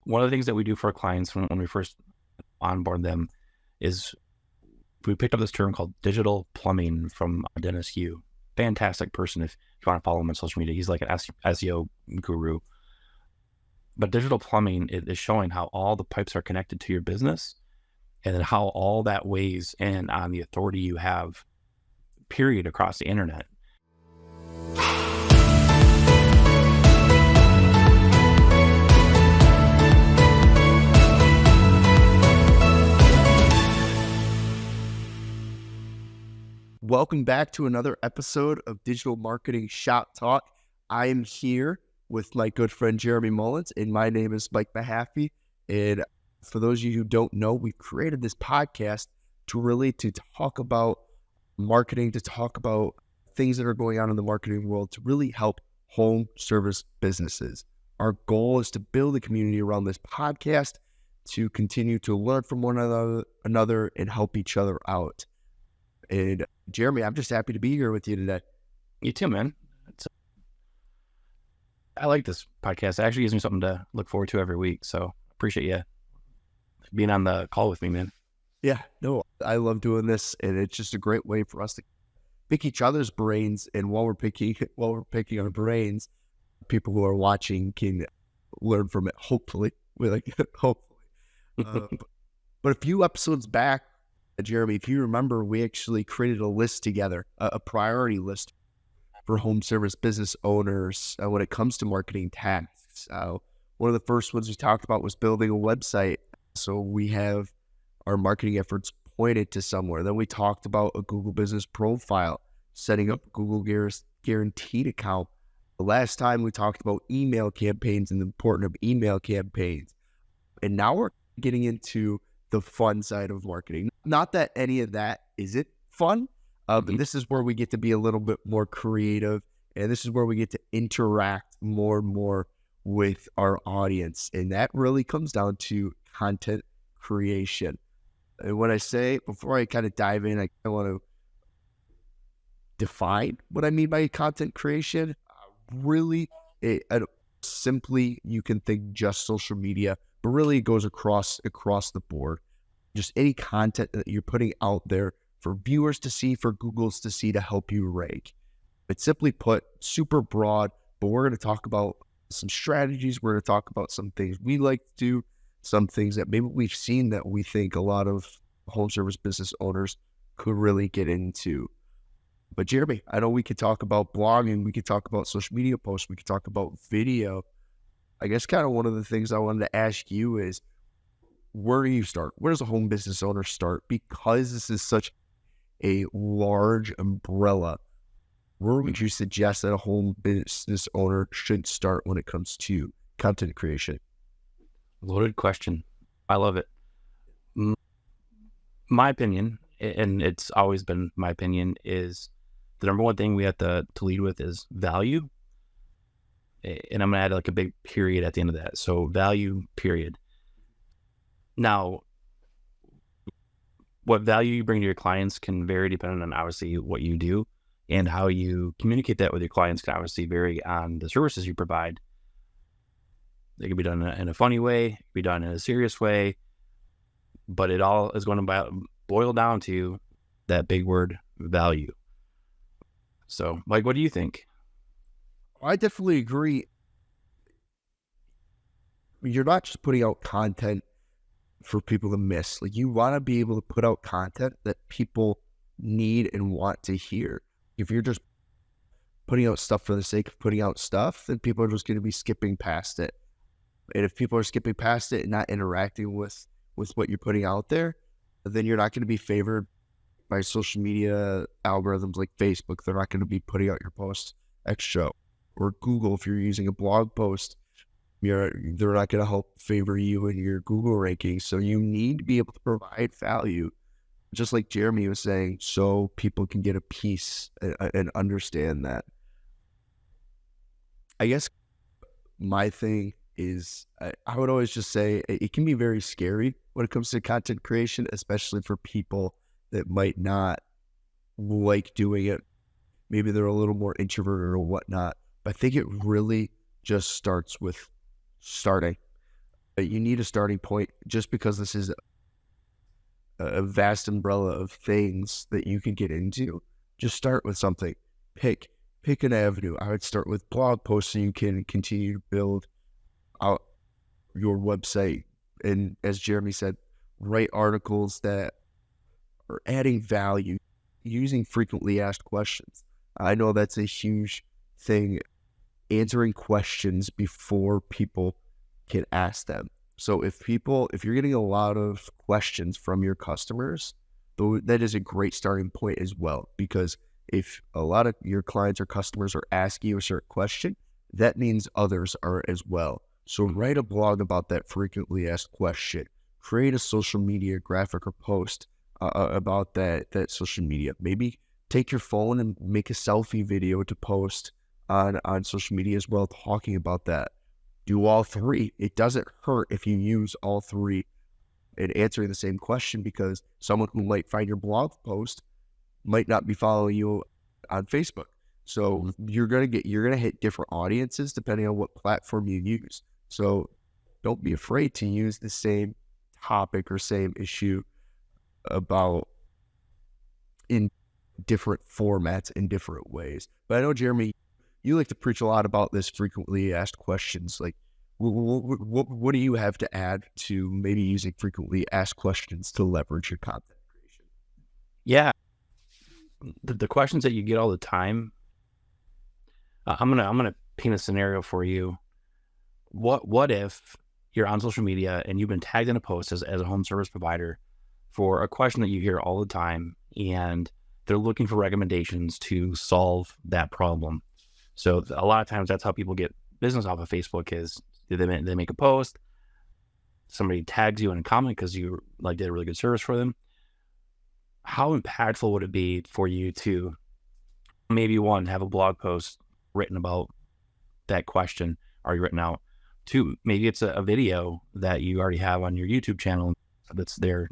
one of the things that we do for our clients when we first onboard them is we picked up this term called digital plumbing from Dennis Yu. Fantastic person if you want to follow him on social media. He's like an SEO guru. But digital plumbing is showing how all the pipes are connected to your business and then how all that weighs in on the authority you have, period, across the internet. Welcome back to another episode of Digital Marketing Shop Talk. I am here with my good friend Jeremy Mullins, and my name is Mike Mahaffey. And for those of you who don't know, we've created this podcast to talk about marketing, to talk about things that are going on in the marketing world, to really help home service businesses. Our goal is to build a community around this podcast, to continue to learn from one another and help each other out. And Jeremy, I'm just happy to be here with you today. You too, man. I like this podcast. It actually gives me something to look forward to every week. So appreciate you being on the call with me, man. Yeah, no, I love doing this, and it's just a great way for us to pick each other's brains. And while we're picking our brains, people who are watching can learn from it. Hopefully, hopefully. But a few episodes back, Jeremy, if you remember, we actually created a list together, a priority list for home service business owners when it comes to marketing tasks. One of the first ones we talked about was building a website. So we have our marketing efforts pointed to somewhere. Then we talked about a Google business profile, setting up a Google guaranteed account. The last time we talked about email campaigns and the importance of email campaigns. And now we're getting into the fun side of marketing. Not that any of that isn't fun, but this is where we get to be a little bit more creative, and this is where we get to interact more and more with our audience. And that really comes down to content creation. And when I say, before I kind of dive in, I want to define what I mean by content creation. Simply, you can think just social media, but really it goes across the board. Just any content that you're putting out there for viewers to see, for Google's to see, to help you rank. It's simply put, super broad, but we're going to talk about some strategies. We're going to talk about some things we like to do, some things that maybe we've seen that we think a lot of home service business owners could really get into. But Jeremy, I know we could talk about blogging, we could talk about social media posts, we could talk about video. I guess kind of one of the things I wanted to ask you is, where do you start? Where does a home business owner start? Because this is such a large umbrella, where would you suggest that a home business owner should start when it comes to content creation? Loaded question. I love it. My opinion, and it's always been my opinion, is the number one thing we have to lead with is value. And I'm going to add like a big period at the end of that. So value, period. Now, what value you bring to your clients can vary depending on obviously what you do, and how you communicate that with your clients can obviously vary on the services you provide. It can be done in a funny way, it can be done in a serious way, but it all is going to boil down to that big word, value. So, Mike, what do you think? I definitely agree. You're not just putting out content for people to miss. Like, you want to be able to put out content that people need and want to hear. If you're just putting out stuff for the sake of putting out stuff, then people are just going to be skipping past it. And if people are skipping past it and not interacting with what you're putting out there, then you're not going to be favored by social media algorithms like Facebook. They're not going to be putting out your posts extra. Or Google, if you're using a blog post, they're not going to help favor you in your Google rankings. So you need to be able to provide value, just like Jeremy was saying, so people can get a piece and understand that. I guess my thing is, I would always just say it can be very scary when it comes to content creation, especially for people that might not like doing it. Maybe they're a little more introverted or whatnot. But I think it really just starts with starting. You need a starting point. Just because this is a vast umbrella of things that you can get into, just start with something. Pick an avenue. I would start with blog posts so you can continue to build out your website. And as Jeremy said, write articles that are adding value, using frequently asked questions. I know that's a huge thing, answering questions before people can ask them. So if you're getting a lot of questions from your customers, though, that is a great starting point as well, because if a lot of your clients or customers are asking you a certain question, that means others are as well. So write a blog about that frequently asked question. Create a social media graphic or post about that social media. Maybe take your phone and make a selfie video to post on social media as well, talking about that. Do all three. It doesn't hurt if you use all three in answering the same question, because someone who might find your blog post might not be following you on Facebook. So you're gonna hit different audiences depending on what platform you use. So don't be afraid to use the same topic or same issue about in different formats in different ways. But I know, Jeremy, you like to preach a lot about this frequently asked questions. Like, what do you have to add to maybe using frequently asked questions to leverage your content creation? Yeah, the questions that you get all the time. I'm gonna paint a scenario for you. What if you're on social media and you've been tagged in a post as a home service provider for a question that you hear all the time, and they're looking for recommendations to solve that problem. So a lot of times that's how people get business off of Facebook is they make a post, somebody tags you in a comment because you like did a really good service for them. How impactful would it be for you to maybe have a blog post written about that question already written out? Two, maybe it's a video that you already have on your YouTube channel that's there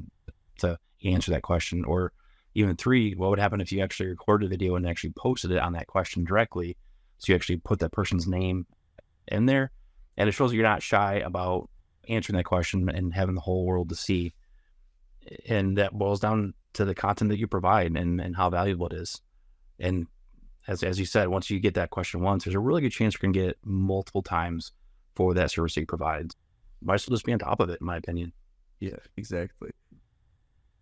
to answer that question. Or even three, what would happen if you actually recorded a video and actually posted it on that question directly? So you actually put that person's name in there, and it shows you're not shy about answering that question and having the whole world to see. And that boils down to the content that you provide and how valuable it is. And as you said, once you get that question once, there's a really good chance you're going to get it multiple times for that service that you provide. Might as well just be on top of it, in my opinion. Yeah, exactly.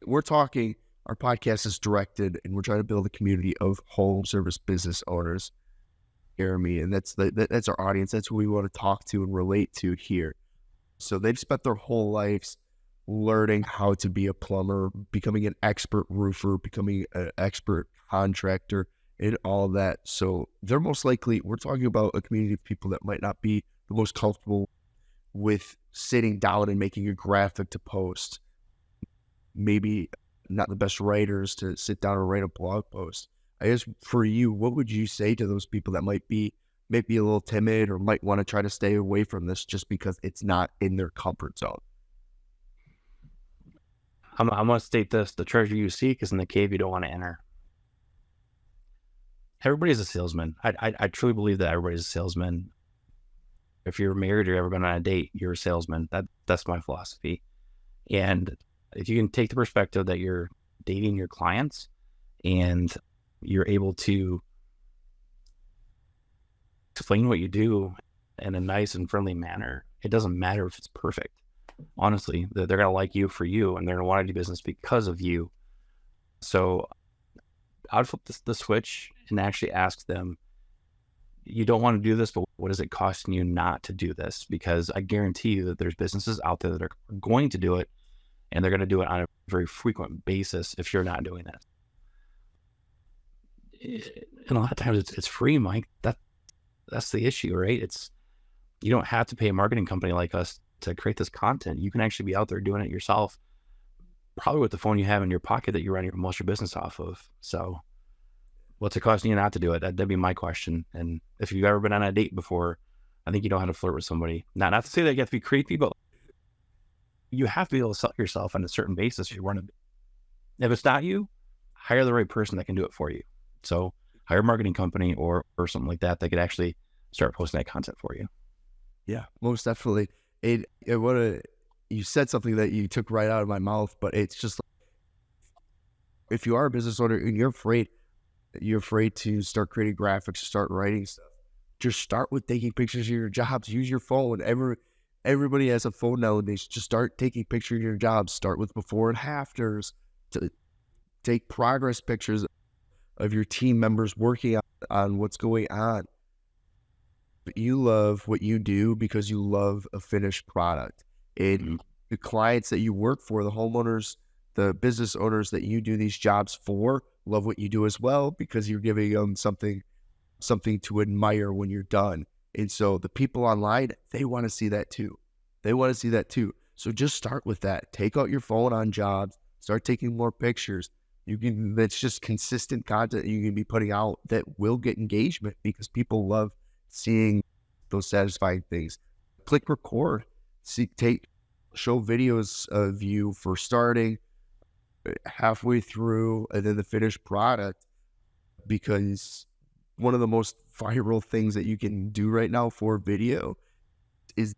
Our podcast is directed, and we're trying to build a community of home service business owners, Jeremy, and that's our audience. That's who we want to talk to and relate to here. So they've spent their whole lives learning how to be a plumber, becoming an expert roofer, becoming an expert contractor, and all that. So they're most likely, we're talking about a community of people that might not be the most comfortable with sitting down and making a graphic to post. Maybe not the best writers to sit down and write a blog post. I guess for you, what would you say to those people that might be a little timid or might want to try to stay away from this just because it's not in their comfort zone? I'm going to state this: the treasure you seek is in the cave you don't want to enter. Everybody's a salesman. I truly believe that everybody's a salesman. If you're married or ever been on a date, you're a salesman. That's my philosophy. And if you can take the perspective that you're dating your clients and you're able to explain what you do in a nice and friendly manner, it doesn't matter if it's perfect. Honestly, they're going to like you for you, and they're going to want to do business because of you. So I'd flip the switch and actually ask them, you don't want to do this, but what is it costing you not to do this? Because I guarantee you that there's businesses out there that are going to do it, and they're going to do it on a very frequent basis if you're not doing that. And a lot of times it's free, Mike. That's the issue, right? You don't have to pay a marketing company like us to create this content. You can actually be out there doing it yourself, probably with the phone you have in your pocket that you run most of your business off of. So what's it costing you not to do it? That'd be my question. And if you've ever been on a date before, I think you know how to flirt with somebody. Not to say that you have to be creepy, but you have to be able to sell yourself on a certain basis. If it's not you, hire the right person that can do it for you. So hire a marketing company or something like that could actually start posting that content for you. Yeah, most definitely. You said something that you took right out of my mouth, but it's just if you are a business owner and you're afraid to start creating graphics, start writing stuff, just start with taking pictures of your jobs. Use your phone. Everybody has a phone nowadays. Just start taking pictures of your jobs. Start with before and afters. To take progress pictures of your team members working on what's going on. But you love what you do because you love a finished product. And the clients that you work for, the homeowners, the business owners that you do these jobs for, love what you do as well because you're giving them something to admire when you're done. And so the people online, they want to see that too. So just start with that. Take out your phone on jobs, start taking more pictures. That's just consistent content you can be putting out that will get engagement because people love seeing those satisfying things. Click record, show videos of you for starting, halfway through, and then the finished product, because one of the most viral things that you can do right now for video is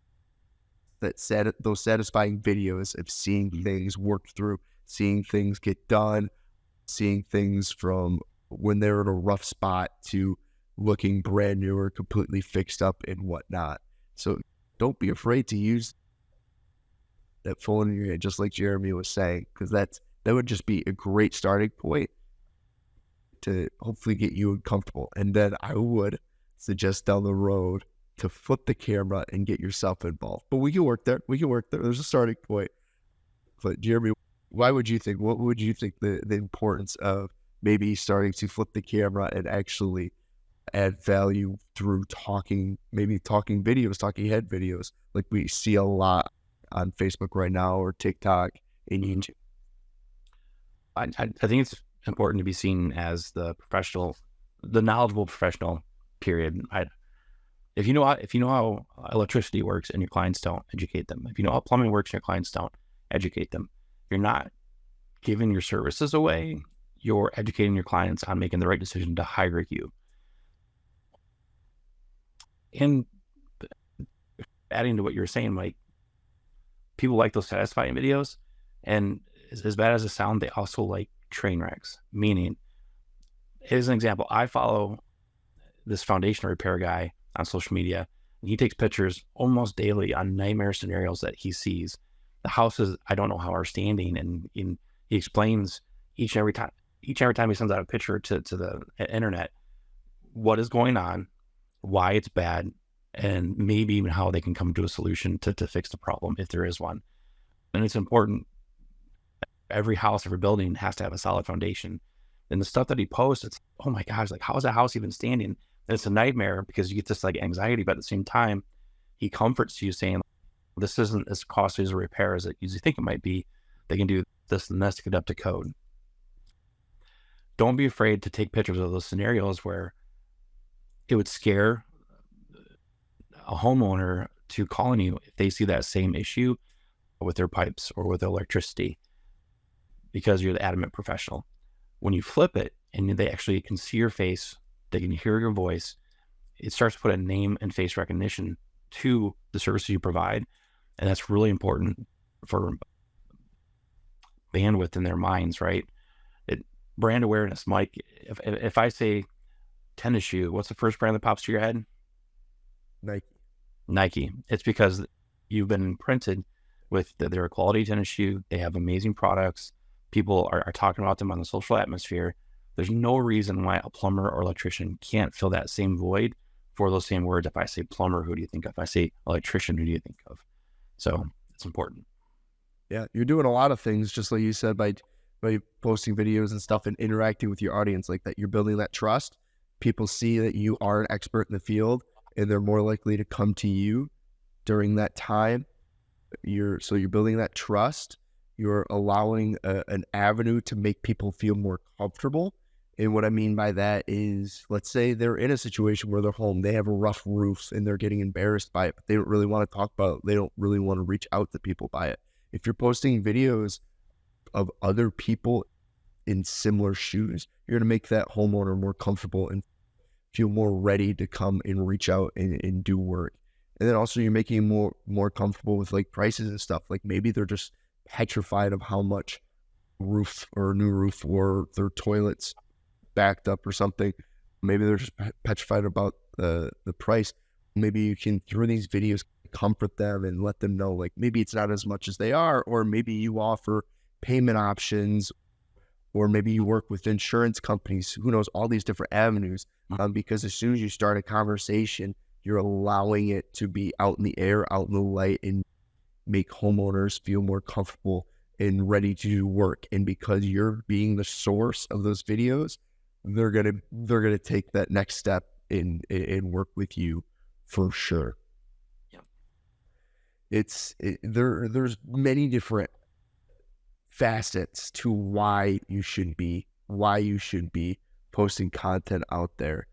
those satisfying videos of seeing things worked through, seeing things get done, seeing things from when they're in a rough spot to looking brand new or completely fixed up and whatnot. So don't be afraid to use that phone in your hand, just like Jeremy was saying, because that would just be a great starting point to hopefully get you comfortable. And then I would suggest down the road to flip the camera and get yourself involved. But we can work there. There's a starting point. But Jeremy, what would you think the importance of maybe starting to flip the camera and actually add value through talking head videos like we see a lot on Facebook right now or TikTok and YouTube? I think it's important to be seen as the knowledgeable professional, period. If you know how electricity works and your clients don't, educate them. If you know how plumbing works and your clients don't, educate them. You're not giving your services away. You're educating your clients on making the right decision to hire you. And adding to what you're saying, Mike, people like those satisfying videos, and as bad as it sounds, they also like train wrecks. Meaning, as an example, I follow this foundation repair guy on social media, and he takes pictures almost daily on nightmare scenarios that he sees. The houses I don't know how are standing, and he explains each and every time he sends out a picture to the internet what is going on, why it's bad, and maybe even how they can come to a solution to fix the problem if there is one. And it's important. Every house, every building has to have a solid foundation. And the stuff that he posts, it's, oh my gosh, like, how is that house even standing? And it's a nightmare because you get this like anxiety, but at the same time, he comforts you saying, this isn't as costly as a repair as it usually think it might be. They can do this and this to get up to code. Don't be afraid to take pictures of those scenarios where it would scare a homeowner to calling you if they see that same issue with their pipes or with electricity, because you're the adamant professional. When you flip it and they actually can see your face, they can hear your voice, it starts to put a name and face recognition to the services you provide. And that's really important for bandwidth in their minds, right? Brand awareness, Mike, if I say tennis shoe, what's the first brand that pops to your head? Nike. It's because you've been imprinted with they're a quality tennis shoe. They have amazing products. People are talking about them on the social atmosphere. There's no reason why a plumber or electrician can't fill that same void for those same words. If I say plumber, who do you think of? If I say electrician, who do you think of? So it's important. Yeah, you're doing a lot of things, just like you said, by posting videos and stuff and interacting with your audience like that. You're building that trust. People see that you are an expert in the field, and they're more likely to come to you during that time. You're building that trust. You're allowing an avenue to make people feel more comfortable. And what I mean by that is, let's say they're in a situation where they're home, they have a rough roof and they're getting embarrassed by it, but they don't really want to talk about it. They don't really want to reach out to people by it. If you're posting videos of other people in similar shoes, you're going to make that homeowner more comfortable and feel more ready to come and reach out and do work. And then also you're making them more comfortable with like prices and stuff. Like maybe they're just petrified of how much roof or a new roof or their toilets backed up or something. Maybe they're just petrified about the price. Maybe you can, through these videos, comfort them and let them know like maybe it's not as much as they are, or maybe you offer payment options, or maybe you work with insurance companies. Who knows, all these different avenues. Because as soon as you start a conversation, you're allowing it to be out in the air, out in the light, and make homeowners feel more comfortable and ready to do work. And because you're being the source of those videos, they're gonna take that next step and work with you for sure. Yeah. There's many different facets to why you should be posting content out there.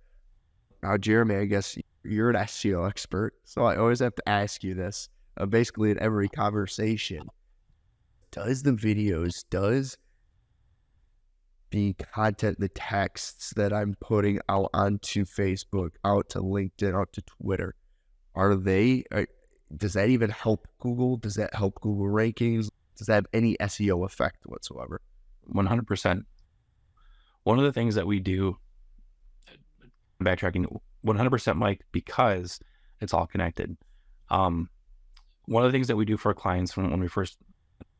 Now, Jeremy, I guess you're an SEO expert, so I always have to ask you this, basically in every conversation. Does the content, the texts that I'm putting out onto Facebook, out to LinkedIn, out to Twitter, does that even help Google? Does that help Google rankings? Does that have any SEO effect whatsoever? 100%. One of the things that we do, backtracking, 100%, Mike, because it's all connected. One of the things that we do for our clients when we first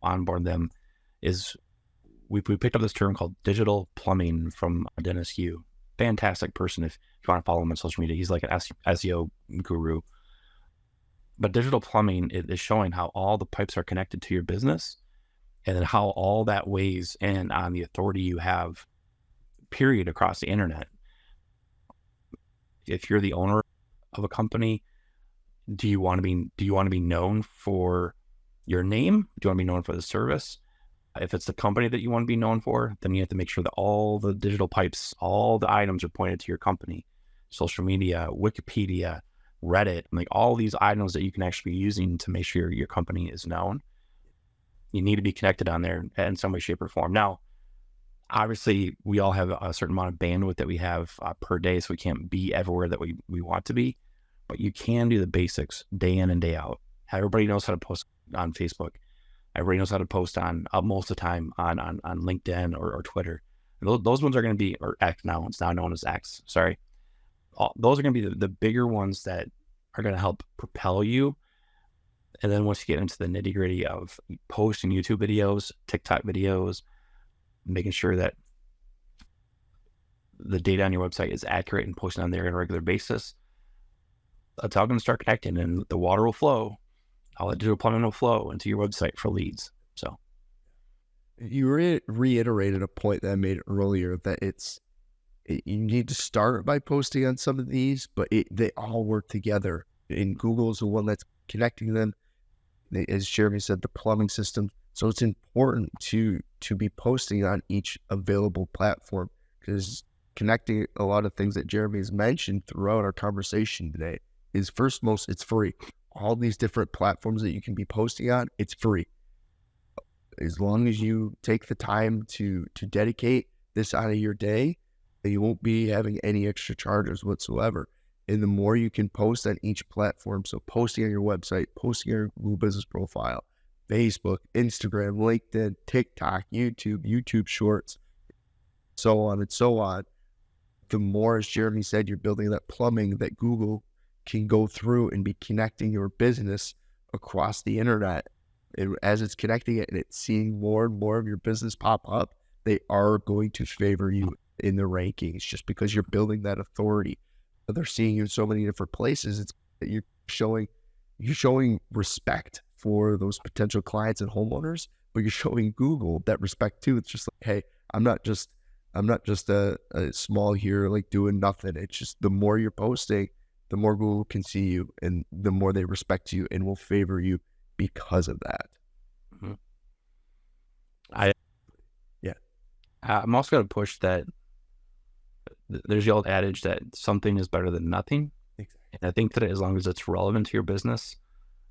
onboard them is we picked up this term called digital plumbing from Dennis Yu. Fantastic person. If you want to follow him on social media, he's like an SEO guru. But digital plumbing is showing how all the pipes are connected to your business, and then how all that weighs in on the authority you have, period, across the internet. If you're the owner of a company, do you want to be known for your name? Do you want to be known for the service? If it's the company that you want to be known for, then you have to make sure that all the digital pipes, all the items are pointed to your company. Social media, Wikipedia, Reddit, like all these items that you can actually be using to make sure your company is known. You need to be connected on there in some way, shape, or form. Now, obviously, we all have a certain amount of bandwidth that we have per day, so we can't be everywhere that we want to be. But you can do the basics day in and day out. Everybody knows how to post on Facebook. Everybody knows how to post on most of the time on LinkedIn or Twitter. And those ones are going to be, or X now, it's now known as X, sorry. Those are going to be the bigger ones that are going to help propel you. And then once you get into the nitty gritty of posting YouTube videos, TikTok videos, making sure that the data on your website is accurate and posting on there on a regular basis, that's all going to start connecting, and the water will flow. All the digital plumbing will flow into your website for leads. So you reiterated a point that I made earlier, that you need to start by posting on some of these, but they all work together. And Google is the one that's connecting them. As Jeremy said, the plumbing system. So it's important to be posting on each available platform, because connecting a lot of things that Jeremy has mentioned throughout our conversation today is, first, it's free. All these different platforms that you can be posting on, it's free. As long as you take the time to dedicate this out of your day, you won't be having any extra charges whatsoever. And the more you can post on each platform, so posting on your website, posting on your Google business profile, Facebook, Instagram, LinkedIn, TikTok, YouTube Shorts, so on and so on, the more, as Jeremy said, you're building that plumbing that Google can go through and be connecting your business across the internet. And as it's connecting it and it's seeing more and more of your business pop up, they are going to favor you in the rankings, just because you're building that authority. They're seeing you in so many different places. It's you're showing respect for those potential clients and homeowners, but you're showing Google that respect too. It's just like, hey, I'm not just a small here like doing nothing. It's just, the more you're posting, the more Google can see you, and the more they respect you and will favor you because of that. Mm-hmm. I'm also going to push that there's the old adage that something is better than nothing. Exactly. And I think that as long as it's relevant to your business,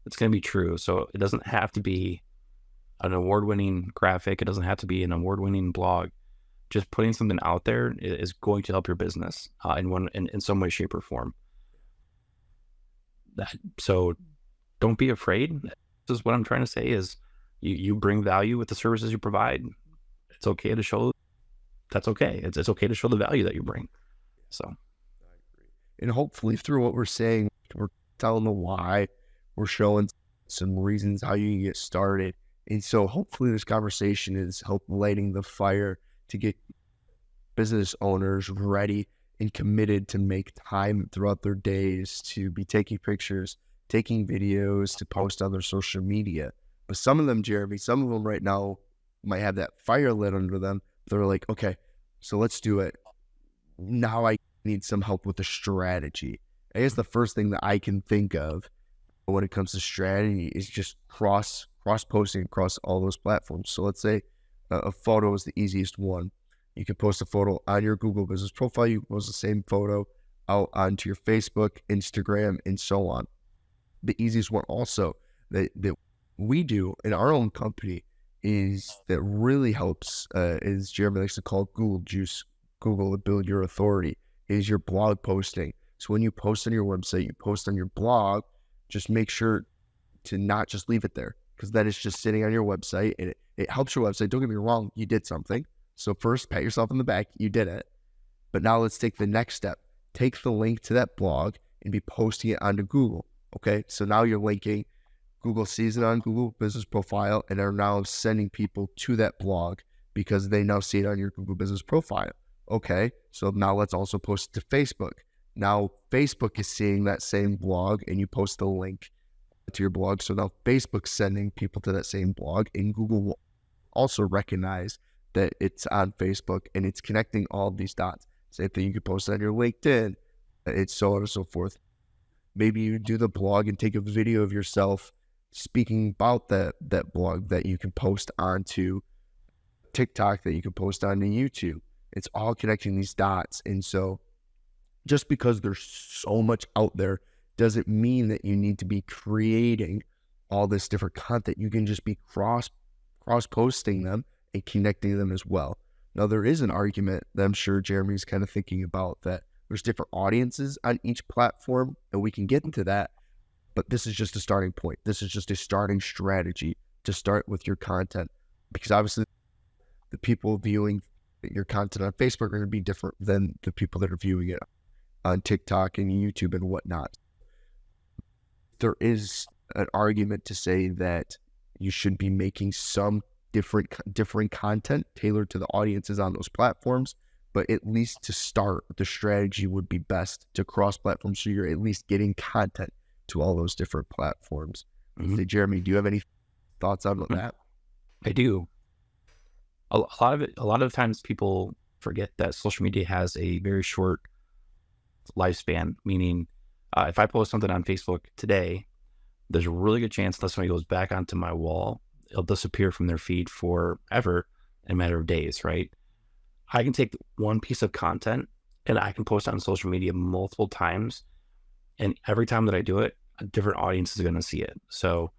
it's going to be true. So it doesn't have to be an award-winning graphic. It doesn't have to be an award-winning blog. Just putting something out there is going to help your business in some way, shape, or form. So don't be afraid. This is what I'm trying to say is you bring value with the services you provide. It's okay to show that's okay. It's okay to show the value that you bring. So And hopefully through what we're saying, we're telling the why, we're showing some reasons how you can get started. And so hopefully this conversation is help lighting the fire to get business owners ready and committed to make time throughout their days to be taking pictures, taking videos, to post on their social media. But some of them, Jeremy, some of them right now might have that fire lit under them. They're like, okay, so let's do it. Now I need some help with the strategy. I guess the first thing that I can think of when it comes to strategy is just cross posting across all those platforms. So let's say a photo is the easiest one. You can post a photo on your Google business profile. You can post the same photo out onto your Facebook, Instagram, and so on. The easiest one also that we do in our own company is that really helps, is Jeremy likes to call Google Juice, Google to build your authority, is your blog posting. So when you post on your website, you post on your blog, just make sure to not just leave it there, because that is just sitting on your website and it helps your website. Don't get me wrong, you did something. So first, pat yourself on the back, you did it. But now let's take the next step. Take the link to that blog and be posting it onto Google. Okay, so now you're linking. Google sees it on Google Business Profile and are now sending people to that blog because they now see it on your Google Business Profile. Okay, so now let's also post it to Facebook. Now Facebook is seeing that same blog and you post the link to your blog. So now Facebook's sending people to that same blog, and Google will also recognize that it's on Facebook and it's connecting all of these dots. Same thing you could post on your LinkedIn. It's so on and so forth. Maybe you do the blog and take a video of yourself speaking about that blog that you can post onto TikTok, that you can post onto YouTube. It's all connecting these dots. And so just because there's so much out there doesn't mean that you need to be creating all this different content. You can just be cross posting them and connecting them as well. Now, there is an argument that I'm sure Jeremy's kind of thinking about, that there's different audiences on each platform, and we can get into that. But this is just a starting point. This is just a starting strategy to start with your content, because obviously the people viewing your content on Facebook are going to be different than the people that are viewing it on TikTok and YouTube and whatnot. There is an argument to say that you should be making some different content tailored to the audiences on those platforms, but at least to start, the strategy would be best to cross platforms, so you're at least getting content to all those different platforms. Mm-hmm. So Jeremy, do you have any thoughts on that? I do. A lot of times people forget that social media has a very short lifespan, meaning if I post something on Facebook today, there's a really good chance that somebody goes back onto my wall, it'll disappear from their feed forever in a matter of days, right? I can take one piece of content and I can post it on social media multiple times, and every time that I do it, a different audience is going to see it. So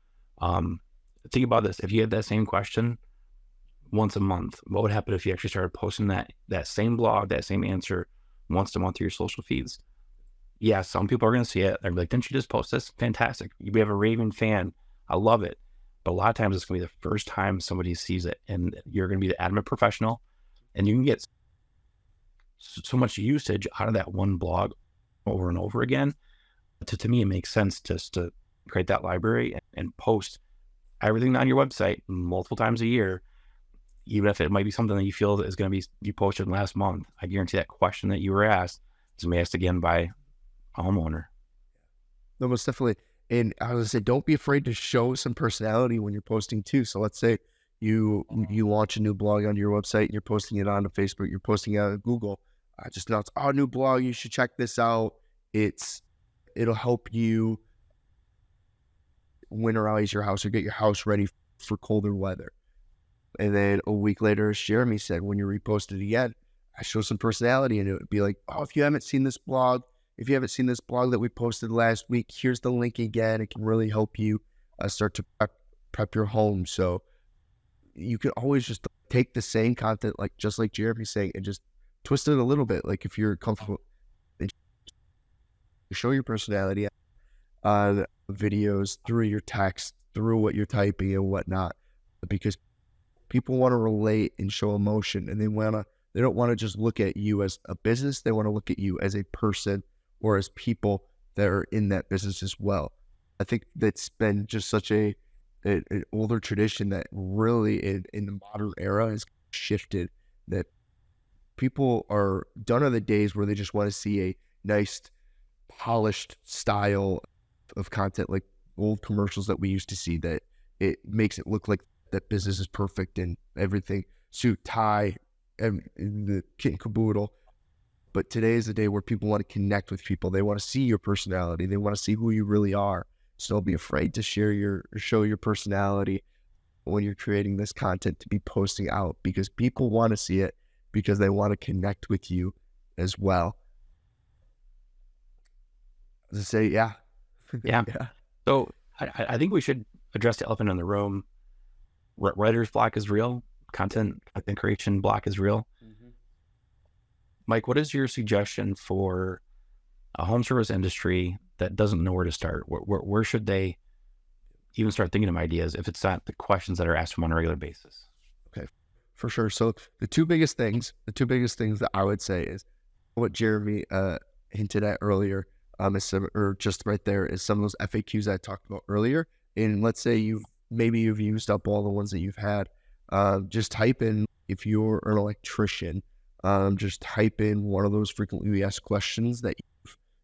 think about this. If you had that same question once a month, what would happen if you actually started posting that same blog, that same answer once a month to your social feeds? Yeah, some people are going to see it. They're like, didn't you just post this? Fantastic. You have a raving fan. I love it. But a lot of times it's going to be the first time somebody sees it, and you're going to be the adamant professional, and you can get so much usage out of that one blog over and over again. To me, it makes sense just to create that library and post everything on your website multiple times a year, even if it might be something that you feel is going to be you posted last month. I guarantee that question that you were asked is going to be asked again by a homeowner. No, most definitely. And I was going to say, don't be afraid to show some personality when you're posting too. So let's say you launch a new blog on your website and you're posting it onto Facebook, you're posting it on Google. I just announced, new blog, you should check this out. It'll help you winterize your house or get your house ready for colder weather. And then a week later, as Jeremy said, when you repost it again, I show some personality, and it would be like, if you haven't seen this blog that we posted last week, here's the link again. It can really help you start to prep your home. So you can always just take the same content, just like Jeremy's saying, and just twist it a little bit. Like if you're comfortable, and show your personality. on videos, through your text, through what you're typing and whatnot, because people want to relate and show emotion, and they don't want to just look at you as a business. They want to look at you as a person or as people that are in that business as well. I think that's been just such an older tradition that really in the modern era has shifted, that people are done are the days where they just want to see a nice polished style of content like old commercials that we used to see, that it makes it look like that business is perfect and everything, suit, tie, and the kit and caboodle. But today is the day where people want to connect with people. They want to see your personality. They want to see who you really are. So don't be afraid to show your personality when you're creating this content to be posting out, because people want to see it, because they want to connect with you as well. As I say, yeah. Yeah. Yeah. So I think we should address the elephant in the room. Writer's block is real. Content creation block is real. Mike, what is your suggestion for a home service industry that doesn't know where to start? Where should they even start thinking of ideas if it's not the questions that are asked them on a regular basis? Okay, for sure. So the two biggest things that I would say is what Jeremy hinted at earlier, or just right there, is some of those FAQs I talked about earlier. And let's say you've used up all the ones that you've had. Just type in, if you're an electrician, just type in one of those frequently asked questions that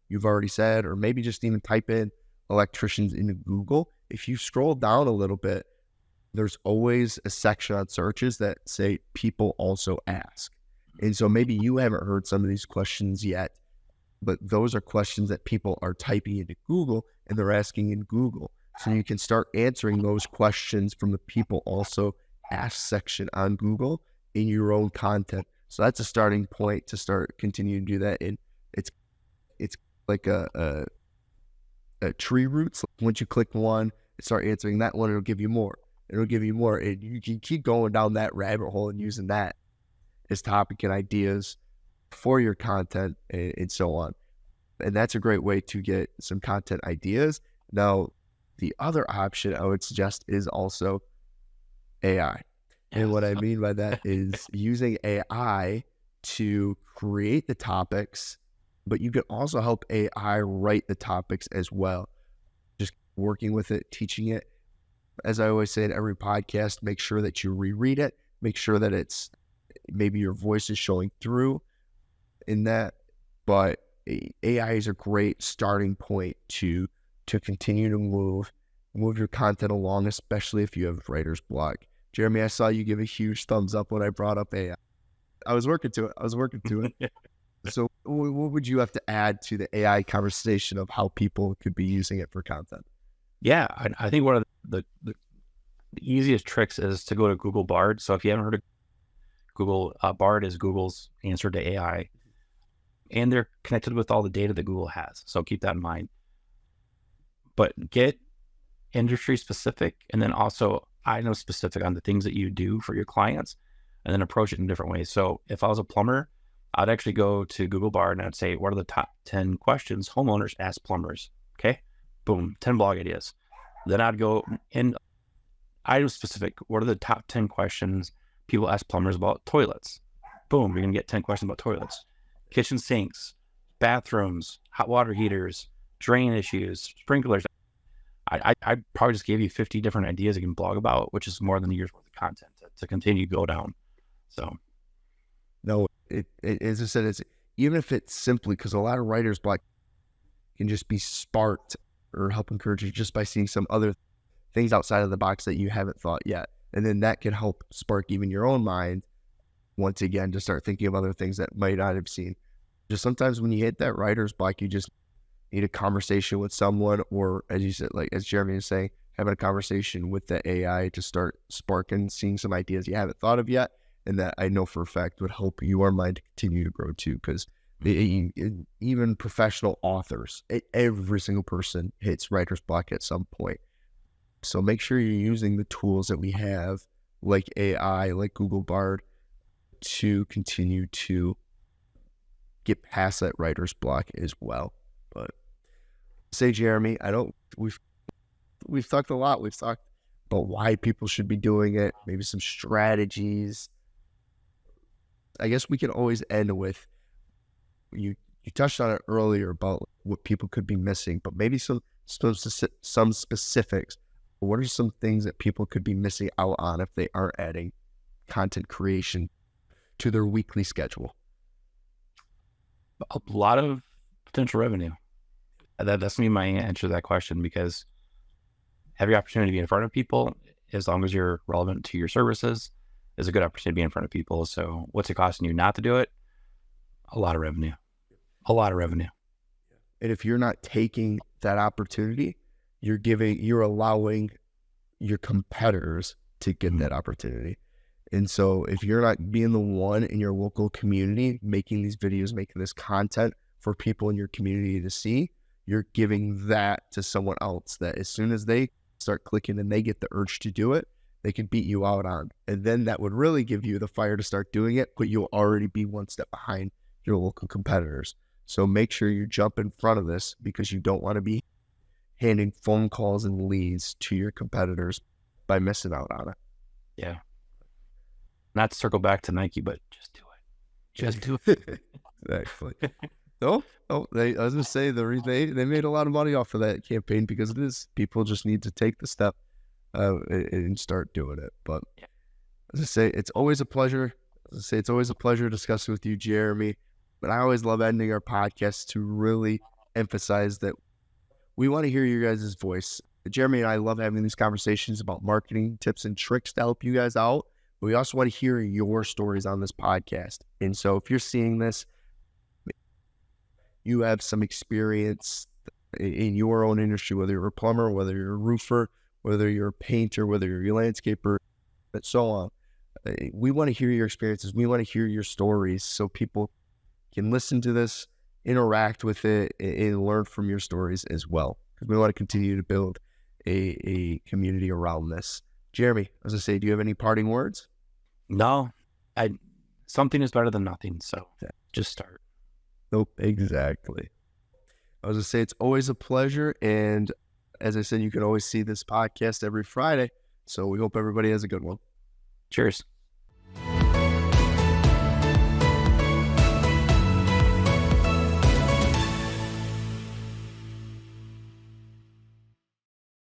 you've already said, or maybe just even type in electricians into Google. If you scroll down a little bit, there's always a section on searches that say people also ask. And so maybe you haven't heard some of these questions yet, but those are questions that people are typing into Google and they're asking in Google. So you can start answering those questions from the people also ask section on Google in your own content. So that's a starting point to start continuing to do that. And it's like a tree roots. Once you click one, start answering that one, it'll give you more. And you can keep going down that rabbit hole and using that as topic and ideas for your content and so on. And that's a great way to get some content ideas. Now, the other option I would suggest is also AI. And what I mean by that is using AI to create the topics, but you can also help AI write the topics as well. Just working with it, teaching it. As I always say in every podcast, make sure that you reread it. Make sure that it's maybe your voice is showing through in that. But AI is a great starting point to continue to move your content along, especially if you have writer's block. Jeremy, I saw you give a huge thumbs up when I brought up AI. I was working to it. So what would you have to add to the AI conversation of how people could be using it for content? Yeah, I think one of the easiest tricks is to go to Google Bard. So if you haven't heard of Google, Bard is Google's answer to AI. And they're connected with all the data that Google has. So keep that in mind. But get industry specific, and then also item specific on the things that you do for your clients, and then approach it in different ways. So if I was a plumber, I'd actually go to Google Bard and I'd say, what are the top 10 questions homeowners ask plumbers? Okay, boom, 10 blog ideas. Then I'd go in item specific. What are the top 10 questions people ask plumbers about toilets? Boom, you're gonna get 10 questions about toilets. Kitchen sinks, bathrooms, hot water heaters, drain issues, sprinklers. I probably just gave you 50 different ideas you can blog about, which is more than a year's worth of content to continue to go down. So, no, it as I said, it's even if it's simply because a lot of writers block can just be sparked or help encourage you just by seeing some other things outside of the box that you haven't thought yet, and then that can help spark even your own mind once again to start thinking of other things that might not have seen. Just sometimes when you hit that writer's block, you just need a conversation with someone, or as you said, like as Jeremy is saying, having a conversation with the AI to start sparking, seeing some ideas you haven't thought of yet, and that I know for a fact would help your mind to continue to grow too. Because even professional authors, every single person hits writer's block at some point. So make sure you're using the tools that we have, like AI, like Google Bard, to continue to get past that writer's block as well. But say, Jeremy, I don't, we've talked a lot. We've talked about why people should be doing it, maybe some strategies. I guess we can always end with, you touched on it earlier about what people could be missing, but maybe some specifics. What are some things that people could be missing out on if they aren't adding content creation to their weekly schedule? A lot of potential revenue. That's me, my answer to that question, because have your opportunity to be in front of people, as long as you're relevant to your services, is a good opportunity to be in front of people. So what's it costing you not to do it? A lot of revenue. A lot of revenue. And if you're not taking that opportunity, you're allowing your competitors to get that opportunity. And so if you're not being the one in your local community making these videos, making this content for people in your community to see, you're giving that to someone else that as soon as they start clicking and they get the urge to do it, they can beat you out on. And then that would really give you the fire to start doing it, but you'll already be one step behind your local competitors. So make sure you jump in front of this, because you don't want to be handing phone calls and leads to your competitors by missing out on it. Yeah. Not to circle back to Nike, but just do it. Just do it. Exactly. I was going to say, they made a lot of money off of that campaign, because it is, people just need to take the step and start doing it. But as I say, it's always a pleasure. It's always a pleasure discussing with you, Jeremy. But I always love ending our podcast to really emphasize that we want to hear your guys' voice. Jeremy and I love having these conversations about marketing tips and tricks to help you guys out. But we also want to hear your stories on this podcast. And so if you're seeing this, you have some experience in your own industry, whether you're a plumber, whether you're a roofer, whether you're a painter, whether you're a landscaper, and so on. We want to hear your experiences. We want to hear your stories so people can listen to this, interact with it, and learn from your stories as well. Because we want to continue to build a community around this. Jeremy, as I say, do you have any parting words? No, something is better than nothing. So just start. Nope, exactly. I was going to say, it's always a pleasure. And as I said, you can always see this podcast every Friday. So we hope everybody has a good one. Cheers.